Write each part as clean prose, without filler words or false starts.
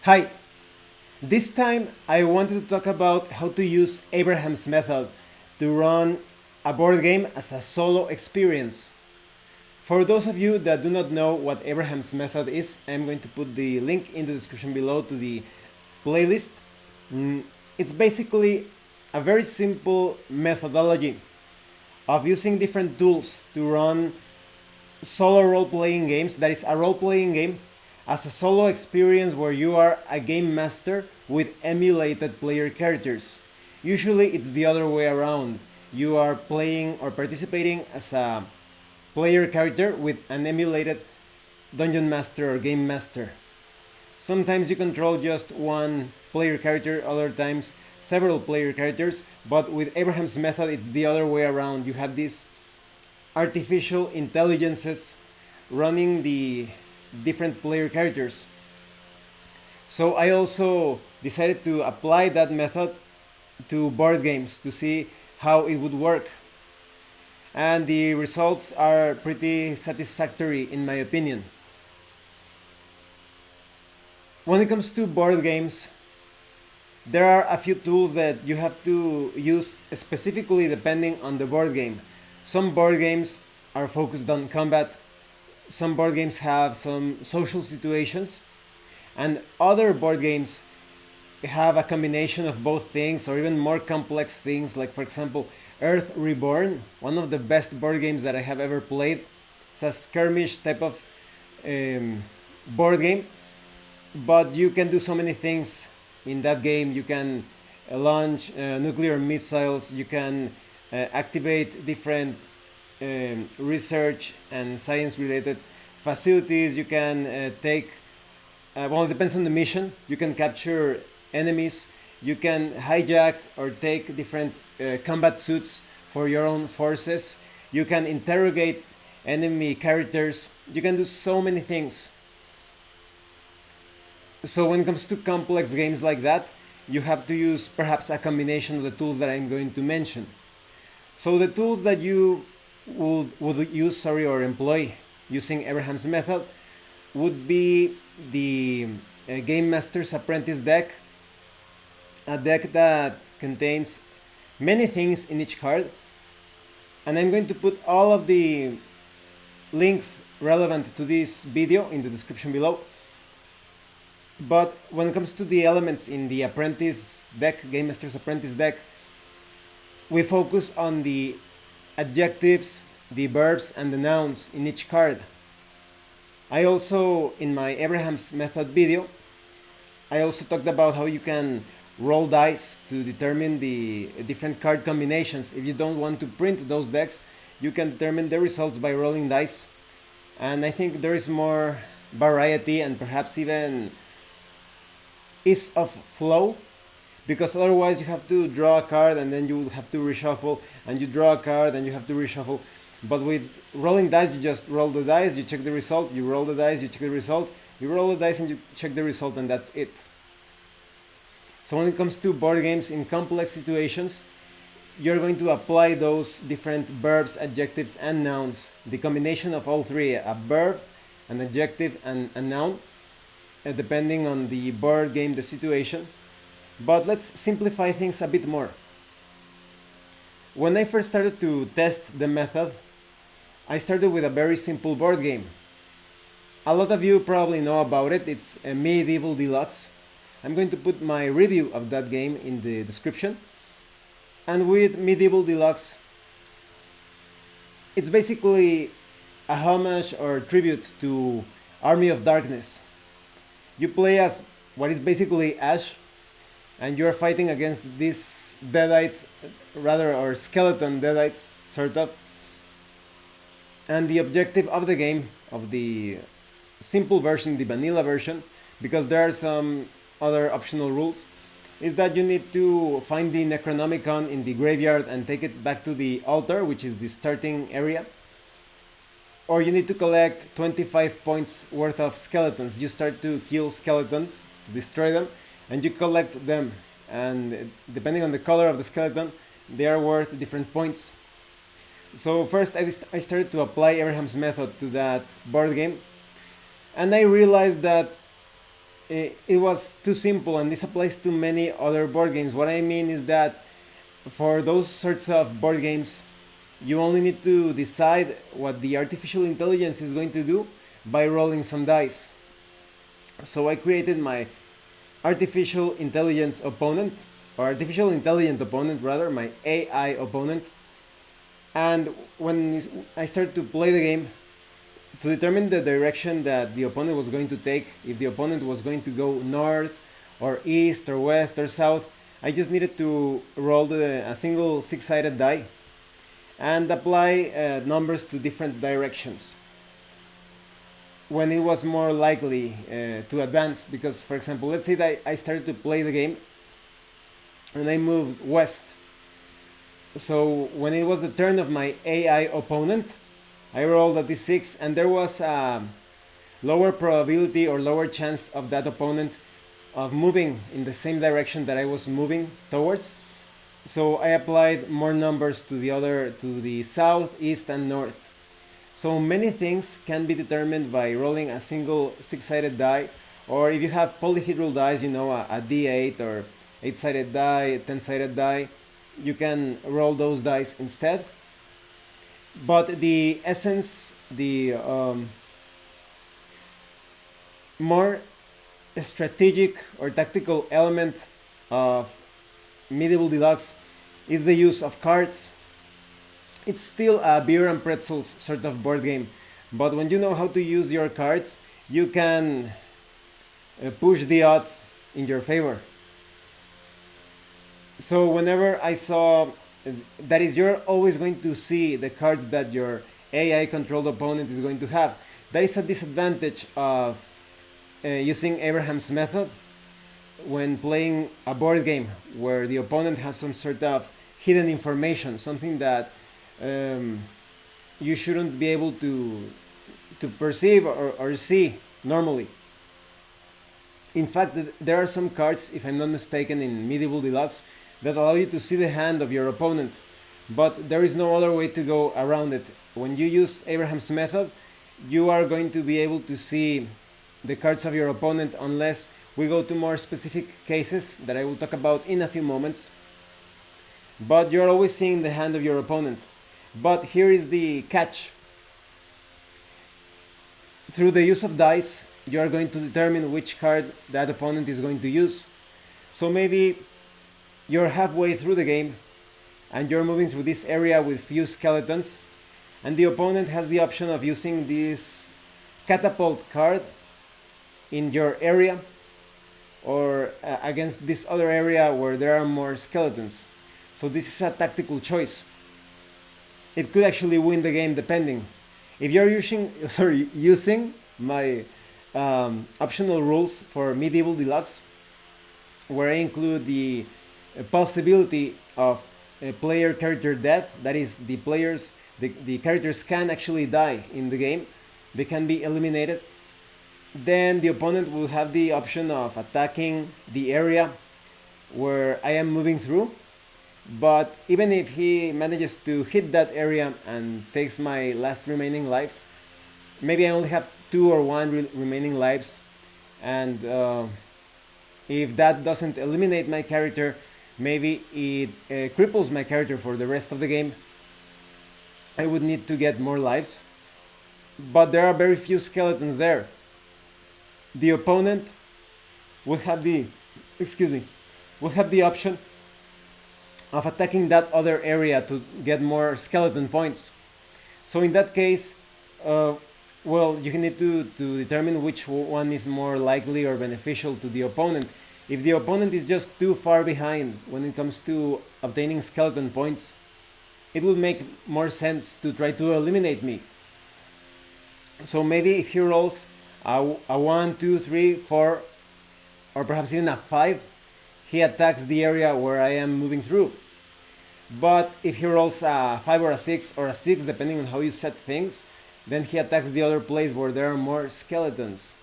Hi, this time I wanted to talk about how to use Abraham's method to run a board game as a solo experience. For those of you that do not know what Abraham's method is, I'm going to put the link in the description below to the playlist. It's basically a very simple methodology of using different tools to run solo role playing games, that is, a role playing game, as a solo experience where you are a game master with emulated player characters. Usually, it's the other way around. You are playing or participating as a player character with an emulated dungeon master or game master. Sometimes you control just one player character, other times several player characters, but with Abraham's method, it's the other way around. You have these artificial intelligences running the different player characters. So I also decided to apply that method to board games to see how it would work. And the results are pretty satisfactory in my opinion. When it comes to board games, there are a few tools that you have to use specifically depending on the board game. Some board games are focused on combat, some board games have some social situations, and other board games have a combination of both things or even more complex things, like, for example, Earth Reborn, one of the best board games that I have ever played. It's a skirmish type of board game, but you can do so many things in that game. You can launch nuclear missiles, you can activate different research and science related facilities, you can take, well, it depends on the mission, you can capture enemies, you can hijack or take different combat suits for your own forces, you can interrogate enemy characters, you can do so many things. So when it comes to complex games like that, you have to use perhaps a combination of the tools that I'm going to mention. So the tools that you would use, or employ using Abraham's method would be the Game Master's Apprentice deck, a deck that contains many things in each card, and I'm going to put all of the links relevant to this video in the description below. But when it comes to the elements in the Apprentice deck, Game Master's Apprentice deck, we focus on the adjectives, the verbs, and the nouns in each card. I also, in my Abraham's method video, I also talked about how you can roll dice to determine the different card combinations. If you don't want to print those decks, you can determine the results by rolling dice. And I think there is more variety and perhaps even ease of flow, because otherwise you have to draw a card and then you have to reshuffle, and you draw a card and you have to reshuffle. But with rolling dice, you just roll the dice, you check the result, you roll the dice, you check the result, you roll the dice and you check the result, and that's it. So when it comes to board games in complex situations, you're going to apply those different verbs, adjectives, and nouns, the combination of all three, a verb, an adjective, and a noun, depending on the board game, the situation. But let's simplify things a bit more. When I first started to test the method, I started with a very simple board game. A lot of you probably know about it. It's a Midevil Deluxe. I'm going to put my review of that game in the description. And with Midevil Deluxe, it's basically a homage or tribute to Army of Darkness. You play as what is basically Ash, and you're fighting against these deadites, rather, or skeleton deadites, sort of. And the objective of the game, of the simple version, the vanilla version, because there are some other optional rules, is that you need to find the Necronomicon in the graveyard and take it back to the altar, which is the starting area. Or you need to collect 25 points worth of skeletons. You start to kill skeletons, to destroy them, and you collect them. And depending on the color of the skeleton, they are worth different points. So first I started to apply Abraham's method to that board game, and I realized that it was too simple, and this applies to many other board games. What I mean is that for those sorts of board games, you only need to decide what the artificial intelligence is going to do by rolling some dice. So I created my artificial intelligence opponent, or artificial intelligent opponent rather, my AI opponent. And when I started to play the game, to determine the direction that the opponent was going to take, if the opponent was going to go north or east or west or south, I just needed to roll a single six-sided die and apply numbers to different directions when it was more likely to advance. Because, for example, let's say that I started to play the game and I moved west. So when it was the turn of my AI opponent, I rolled a d6, and there was a lower probability or lower chance of that opponent of moving in the same direction that I was moving towards. So I applied more numbers to the south, east, and north. So many things can be determined by rolling a single six-sided die, or if you have polyhedral dice, a d8 or 8-sided die, 10-sided die, you can roll those dice instead. But the essence, the more strategic or tactical element of Midevil Deluxe is the use of cards. It's still a beer and pretzels sort of board game, but when you know how to use your cards, you can push the odds in your favor. So whenever I saw, that is, you're always going to see the cards that your AI controlled opponent is going to have. That is a disadvantage of using Abraham's method when playing a board game where the opponent has some sort of hidden information, something that you shouldn't be able to perceive or see normally. In fact, there are some cards, if I'm not mistaken, in Midevil Deluxe that allow you to see the hand of your opponent, but there is no other way to go around it. When you use Abraham's method, you are going to be able to see the cards of your opponent unless we go to more specific cases that I will talk about in a few moments. But you're always seeing the hand of your opponent. But here is the catch. Through the use of dice, you are going to determine which card that opponent is going to use. So maybe you're halfway through the game and you're moving through this area with few skeletons, and the opponent has the option of using this catapult card in your area or against this other area where there are more skeletons. So this is a tactical choice. It could actually win the game depending. If you're using my optional rules for Midevil Deluxe, where I include the possibility of a player character death, that is, the characters can actually die in the game, they can be eliminated, then the opponent will have the option of attacking the area where I am moving through. But even if he manages to hit that area and takes my last remaining life, maybe I only have 2 or 1 remaining lives, and if that doesn't eliminate my character, maybe it cripples my character for the rest of the game. I would need to get more lives, but there are very few skeletons there. The opponent will have the option of attacking that other area to get more skeleton points. So in that case, you need to determine which one is more likely or beneficial to the opponent. If the opponent is just too far behind when it comes to obtaining skeleton points, it would make more sense to try to eliminate me. So maybe if he rolls a 1, 2, 3, 4, or perhaps even a 5, he attacks the area where I am moving through. But if he rolls a 5 or a 6 or a 6, depending on how you set things, then he attacks the other place where there are more skeletons.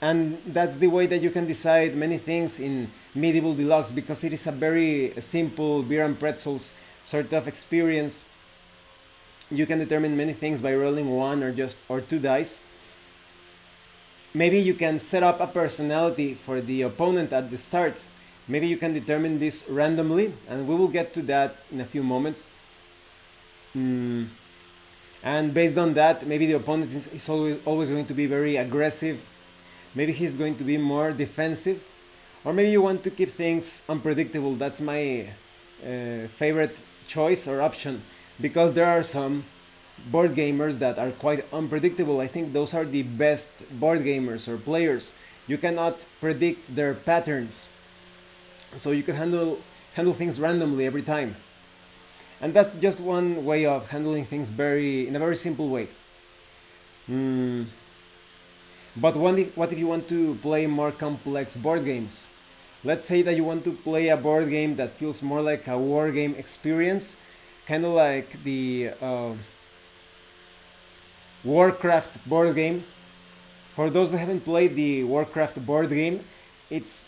And that's the way that you can decide many things in Midevil Deluxe, because it is a very simple beer and pretzels sort of experience. You can determine many things by rolling 1 or 2 dice. Maybe you can set up a personality for the opponent at the start. Maybe you can determine this randomly, and we will get to that in a few moments. And based on that, maybe the opponent is always going to be very aggressive. Maybe he's going to be more defensive. Or maybe you want to keep things unpredictable. That's my favorite choice or option, because there are some board gamers that are quite unpredictable. I think those are the best board gamers or players. You cannot predict their patterns, so you can handle things randomly every time. And that's just one way of handling things in a very simple way. Mm. But what if you want to play more complex board games? Let's say that you want to play a board game that feels more like a war game experience, kind of like the Warcraft board game. For those that haven't played the Warcraft board game, it's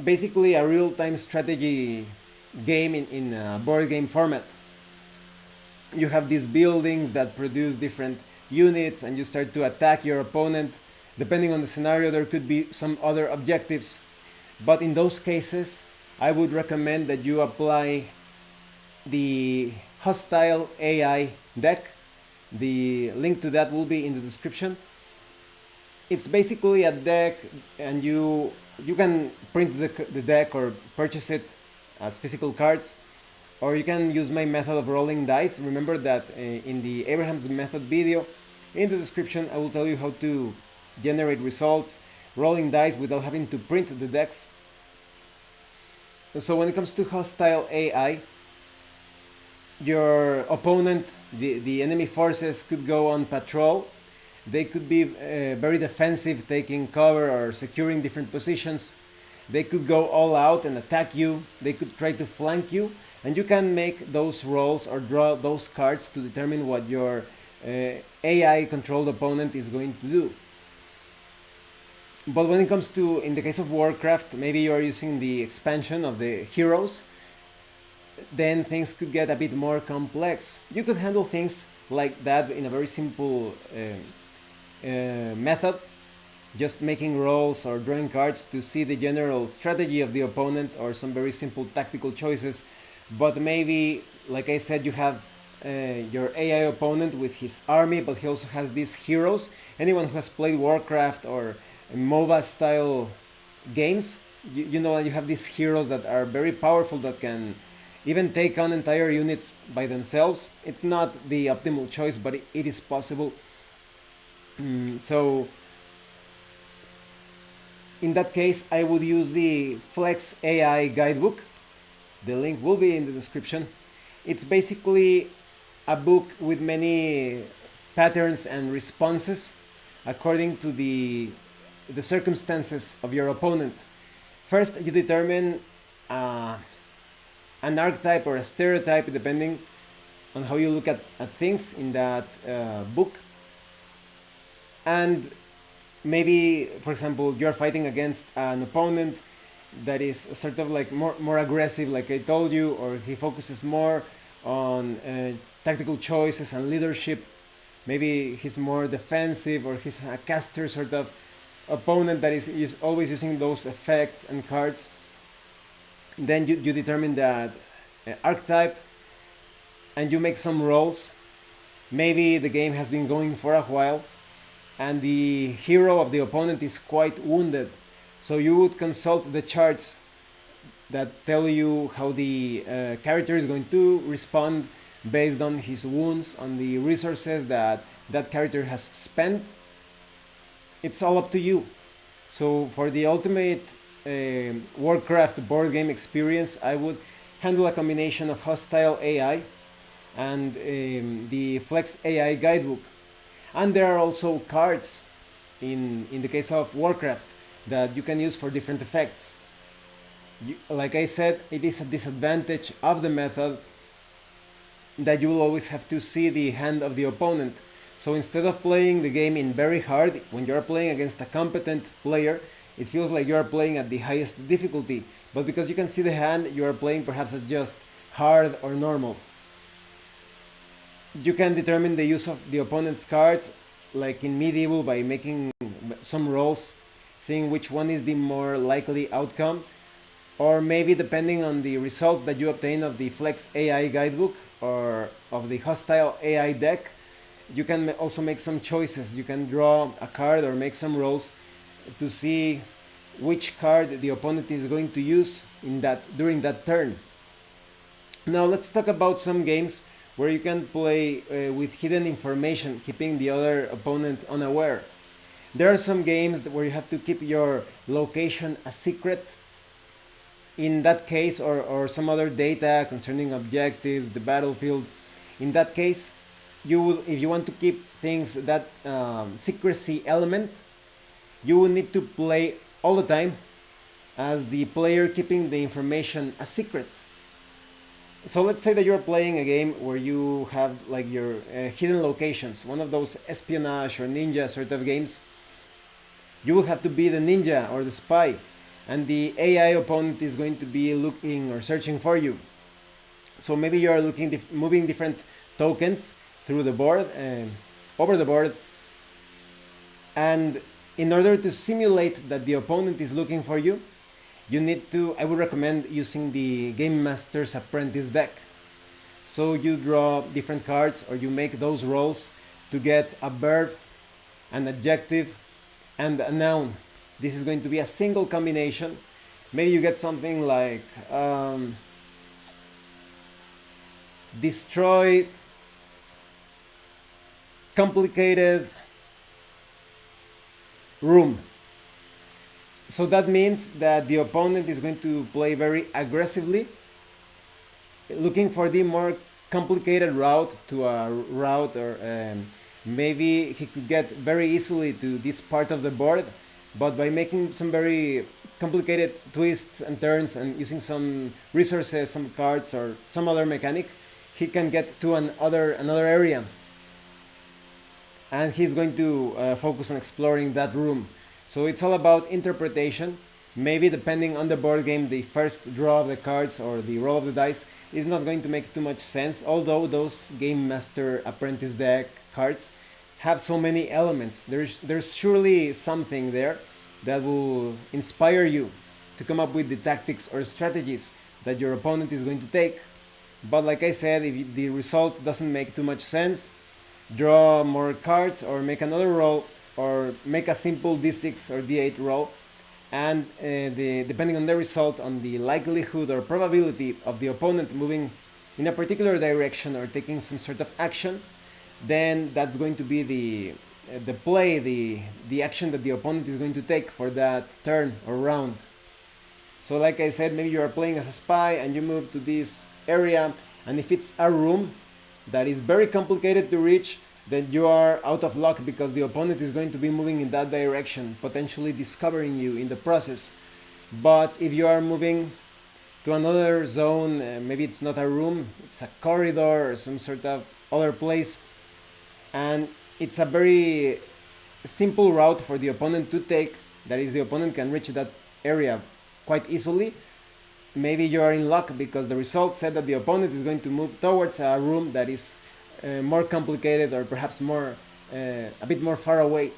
basically a real-time strategy game in a board game format. You have these buildings that produce different units, and you start to attack your opponent. Depending on the scenario, there could be some other objectives. But in those cases, I would recommend that you apply the hostile AI deck. The link to that will be in the description. It's basically a deck, and you can print the deck or purchase it as physical cards, or you can use my method of rolling dice. Remember that in the Abraham's method video, in the description, I will tell you how to generate results rolling dice without having to print the decks. So when it comes to hostile AI, your opponent, the enemy forces, could go on patrol. They could be very defensive, taking cover or securing different positions. They could go all out and attack you. They could try to flank you, and you can make those rolls or draw those cards to determine what your AI controlled opponent is going to do. But when it comes to, in the case of Warcraft, maybe you are using the expansion of the heroes, then things could get a bit more complex. You could handle things like that in a very simple method, just making rolls or drawing cards to see the general strategy of the opponent or some very simple tactical choices. But maybe, like I said, you have your AI opponent with his army, but he also has these heroes. Anyone who has played Warcraft or MOBA style games, you know that you have these heroes that are very powerful, that can even take on entire units by themselves. It's not the optimal choice, but it is possible. So in that case, I would use the Flex AI Guidebook. The link will be in the description. It's basically a book with many patterns and responses according to the circumstances of your opponent. First, you determine an archetype or a stereotype, depending on how you look at things in that book. And maybe, for example, you're fighting against an opponent that is sort of like more aggressive, like I told you, or he focuses more on tactical choices and leadership. Maybe he's more defensive, or he's a caster sort of opponent that is always using those effects and cards. Then you determine that archetype, and you make some rolls. Maybe the game has been going for a while, and the hero of the opponent is quite wounded. So you would consult the charts that tell you how the character is going to respond based on his wounds, on the resources that that character has spent. It's all up to you. So for the ultimate Warcraft board game experience, I would handle a combination of hostile AI and the Flex AI Guidebook. And there are also cards in the case of Warcraft that you can use for different effects. Like I said, it is a disadvantage of the method that you will always have to see the hand of the opponent. So instead of playing the game in very hard, when you are playing against a competent player, it feels like you are playing at the highest difficulty. But because you can see the hand, you are playing perhaps at just hard or normal. You can determine the use of the opponent's cards, like in Medieval, by making some rolls, seeing which one is the more likely outcome, or maybe depending on the results that you obtain of the Flex AI Guidebook or of the hostile AI deck, you can also make some choices. You can draw a card or make some rolls to see which card the opponent is going to use during that turn. Now let's talk about some games where you can play with hidden information, keeping the other opponent unaware. There are some games where you have to keep your location a secret. In that case, or some other data concerning objectives, the battlefield. In that case, if you want to keep things that secrecy element, you will need to play all the time as the player keeping the information a secret. So let's say that you're playing a game where you have like your hidden locations, one of those espionage or ninja sort of games. You will have to be the ninja or the spy, and the AI opponent is going to be looking or searching for you. So maybe you are moving different tokens through the board, over the board, and in order to simulate that the opponent is looking for you, I would recommend using the Game Master's Apprentice deck. So you draw different cards or you make those rolls to get a verb, an adjective, and a noun. This is going to be a single combination. Maybe you get something like destroy complicated room. So that means that the opponent is going to play very aggressively, looking for the more complicated route to a route, or maybe he could get very easily to this part of the board, but by making some very complicated twists and turns and using some resources, some cards, or some other mechanic, he can get to another area. And he's going to focus on exploring that room. So it's all about interpretation. Maybe depending on the board game, the first draw of the cards or the roll of the dice is not going to make too much sense, although those Game Master Apprentice deck cards have so many elements. There's surely something there that will inspire you to come up with the tactics or strategies that your opponent is going to take. But like I said, if the result doesn't make too much sense, draw more cards or make another roll, or make a simple d6 or d8 roll, and depending on the result, on the likelihood or probability of the opponent moving in a particular direction or taking some sort of action, then that's going to be the action that the opponent is going to take for that turn or round. So like I said, maybe you are playing as a spy and you move to this area, and if it's a room that is very complicated to reach, then you are out of luck because the opponent is going to be moving in that direction, potentially discovering you in the process. But if you are moving to another zone, maybe it's not a room, it's a corridor or some sort of other place, and it's a very simple route for the opponent to take, that is, the opponent can reach that area quite easily, maybe you are in luck because the result said that the opponent is going to move towards a room that is more complicated, or perhaps a bit more far away,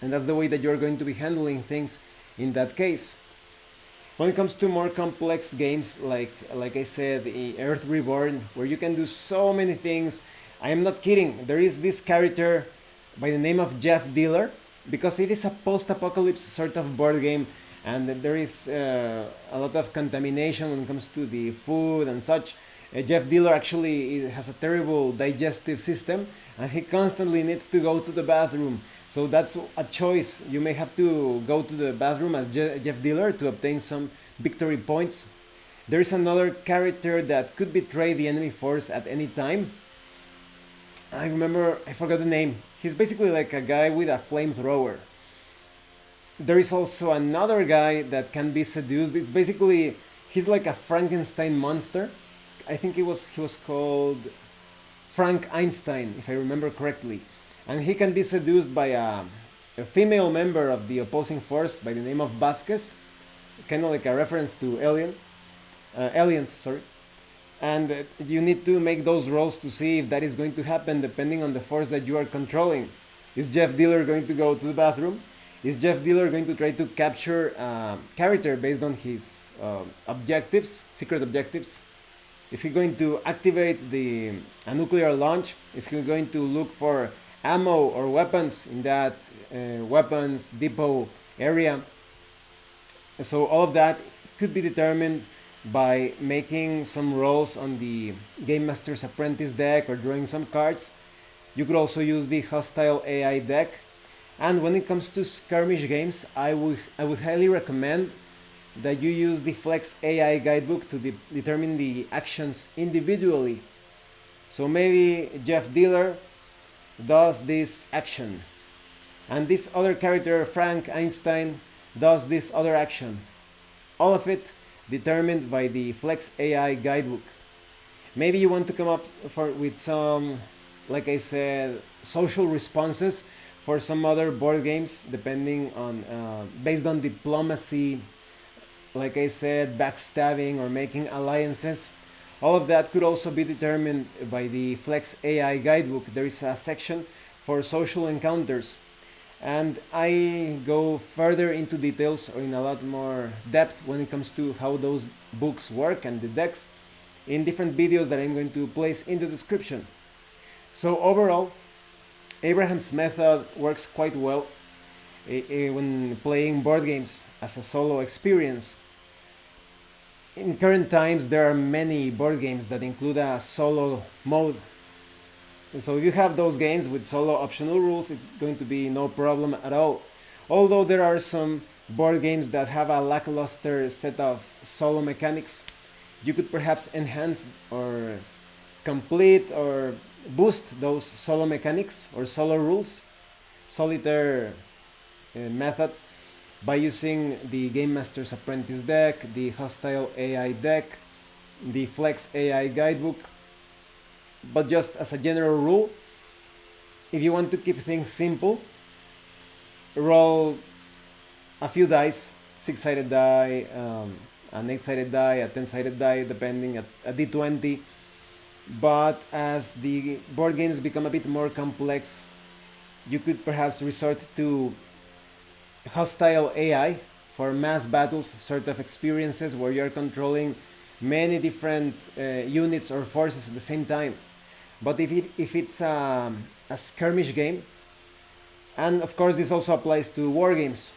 and that's the way that you're going to be handling things in that case. When it comes to more complex games, like I said, Earth Reborn, where you can do so many things, I am not kidding. There is this character by the name of Jeff Dealer, because it is a post-apocalypse sort of board game, and there is a lot of contamination when it comes to the food and such. Jeff Dealer actually has a terrible digestive system, and he constantly needs to go to the bathroom. So that's a choice. You may have to go to the bathroom as Jeff Dealer to obtain some victory points. There is another character that could betray the enemy force at any time. I forgot the name. He's basically like a guy with a flamethrower. There is also another guy that can be seduced. He's like a Frankenstein monster. I think he was called Frank Einstein, if I remember correctly. And he can be seduced by a female member of the opposing force by the name of Vasquez, kind of like a reference to aliens, sorry. And you need to make those rolls to see if that is going to happen depending on the force that you are controlling. Is Jeff Dealer going to go to the bathroom? Is Jeff Dealer going to try to capture a character based on his objectives, secret objectives? Is he going to activate a nuclear launch? Is he going to look for ammo or weapons in that weapons depot area? So all of that could be determined by making some rolls on the Game Master's Apprentice deck or drawing some cards. You could also use the hostile AI deck. And when it comes to skirmish games, I would highly recommend that you use the Flex AI Guidebook to determine the actions individually. So maybe Jeff Dealer does this action, and this other character, Frank Einstein, does this other action. All of it determined by the Flex AI Guidebook. Maybe you want to come up with some, like I said, social responses for some other board games, depending on based on diplomacy, like I said, backstabbing or making alliances. All of that could also be determined by the Flex AI Guidebook. There is a section for social encounters, and I go further into details or in a lot more depth when it comes to how those books work and the decks in different videos that I'm going to place in the description. So overall, Abraham's method works quite well when playing board games as a solo experience. In current times, there are many board games that include a solo mode. So if you have those games with solo optional rules, it's going to be no problem at all. Although there are some board games that have a lackluster set of solo mechanics, you could perhaps enhance or complete or boost those solo mechanics or solo rules, solitaire methods, by using the Game Master's Apprentice deck, the Hostile AI deck, the Flex AI Guidebook. But just as a general rule, if you want to keep things simple, roll a few dice, 6-sided die, an 8-sided die, a 10-sided die, depending, a d20. But as the board games become a bit more complex, you could perhaps resort to hostile AI for mass battles sort of experiences where you're controlling many different units or forces at the same time. But if it's a skirmish game, and of course this also applies to war games,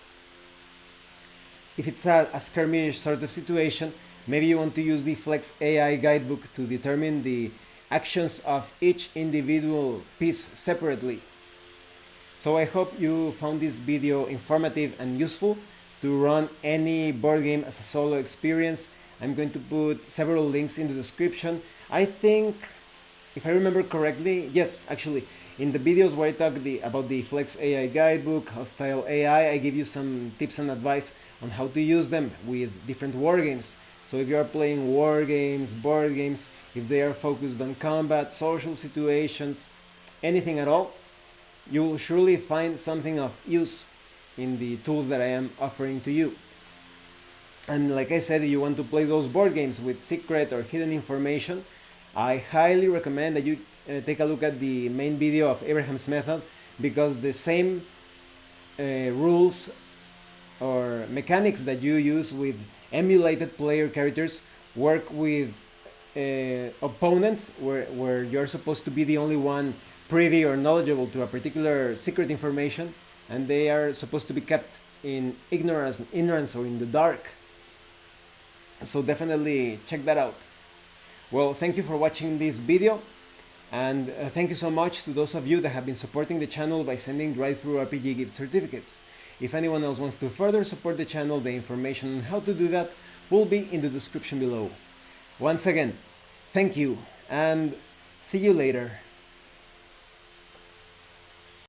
if it's a skirmish sort of situation, maybe you want to use the Flex AI Guidebook to determine the actions of each individual piece separately. So I hope you found this video informative and useful to run any board game as a solo experience. I'm going to put several links in the description. I think, if I remember correctly, yes, actually, in the videos where I talk about the Flex AI Guidebook, Hostile AI, I give you some tips and advice on how to use them with different war games. So if you are playing war games, board games, if they are focused on combat, social situations, anything at all, you will surely find something of use in the tools that I am offering to you. And like I said, if you want to play those board games with secret or hidden information, I highly recommend that you take a look at the main video of Abraham's method, because the same rules or mechanics that you use with emulated player characters work with opponents where you're supposed to be the only one privy or knowledgeable to a particular secret information, and they are supposed to be kept in ignorance or in the dark. So definitely check that out. Well, thank you for watching this video, and thank you so much to those of you that have been supporting the channel by sending drive-through RPG gift certificates. If anyone else wants to further support the channel, the information on how to do that will be in the description below. Once again, thank you, and see you later.